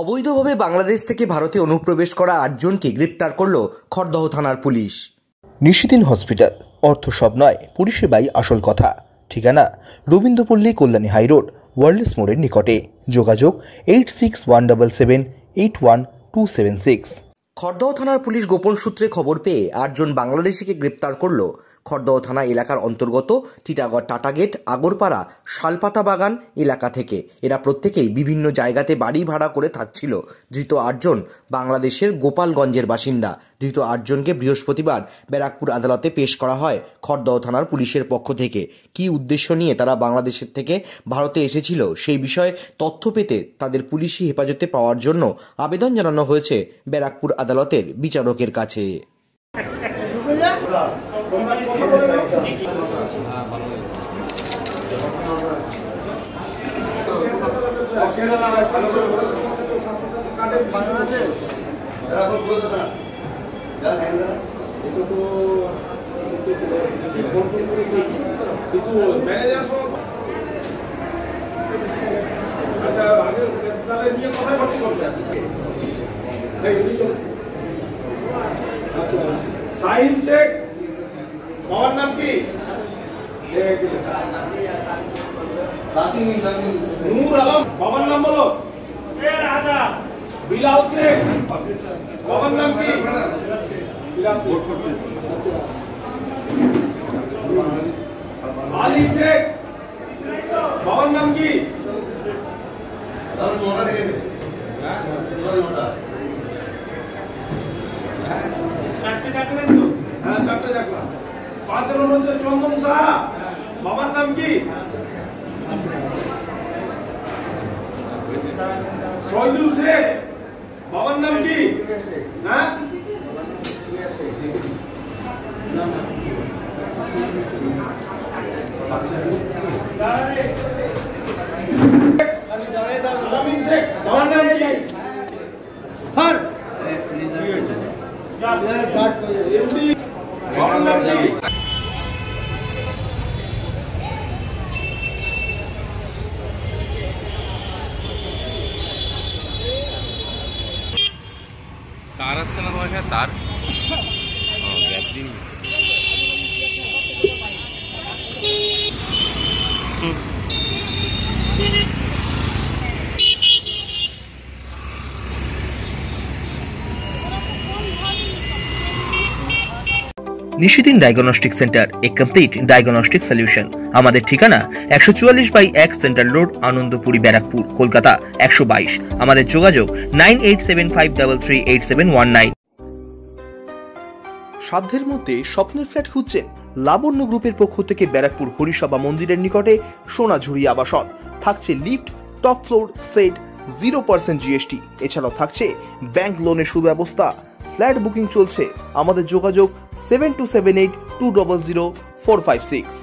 অবৈধভাবে বাংলাদেশ থেকে ভারতে অনুপ্রবেশ করা 8 জনকে গ্রেপ্তার করল খড়দহ থানার পুলিশ। নিশিদিন হসপিটাল, অর্থ সব নয়, পরিষেবাই আসল কথা। ঠিকানা রবীন্দ্রপল্লী, কল্যাণী হাইরোড, ওয়ার্ল্ডস মোড়ের নিকটে। যোগাযোগ 8617781276। খড়দহ থানার পুলিশ গোপন সূত্রে খবর পেয়ে 8 জন বাংলাদেশিকে গ্রেপ্তার করল খড়দহ থানা এলাকার অন্তর্গত টিটাগড়, টাটা গেট, আগরপাড়া, শালপাতা বাগান এলাকা থেকে। এরা প্রত্যেকেই বিভিন্ন জায়গাতে বাড়ি ভাড়া করে থাকছিল। ধৃত 8 জন বাংলাদেশের গোপালগঞ্জের বাসিন্দা। ধৃত 8 জনকে বৃহস্পতিবার ব্যারাকপুর আদালতে পেশ করা হয় খড়দহ থানার পুলিশের পক্ষ থেকে। কী উদ্দেশ্য নিয়ে তারা বাংলাদেশের থেকে ভারতে এসেছিল সেই বিষয়ে তথ্য পেতে তাদের পুলিশি হেফাজতে পাওয়ার জন্য আবেদন জানানো হয়েছে ব্যারাকপুর আদালতের বিচারকের কাছে। সাহিল শেখ, বাবার নাম কি? নূর আলম, বাবার নাম বলো। বিলাল শেখ, বাবার নাম কি? আলী শেখ, বাবার নাম কি? চারটে দেখলাম। 5 জন হচ্ছে চন্দন সাহা, বাবার নাম কি? শহীদুল শেখ, বাবার নাম কি? হ্যাঁ, আলামিন শেখ, বাবার নাম কি? হ্যাঁ, বাবার নাম কি? তার আসছে না তোমার কাছে? তার গ্যাস দিন। নিশিদিন ডায়াগনস্টিক সেন্টার, এ কমপ্লিট ডায়াগনস্টিক সলিউশন। আমাদের ঠিকানা 144/1 সেন্ট্রাল রোড, আনন্দপুরি, ব্যারাকপুর, কলকাতা 122। আমাদের যোগাযোগ 9875338719। সাধ্যের মধ্যে স্বপ্নের ফ্ল্যাট খুঁজছেন? লাবণ্য গ্রুপের পক্ষ থেকে ব্যারাকপুর হরিসভা মন্দিরের নিকটে সোনাঝুরি আবাসন। থাকছে lift, top floor, set, 0% GST। এছাড়াও থাকছে ব্যাংক লোনের সুব্যবস্থা। ফ্ল্যাট বুকিং চলছে। আমাদের যোগাযোগ 7278200456।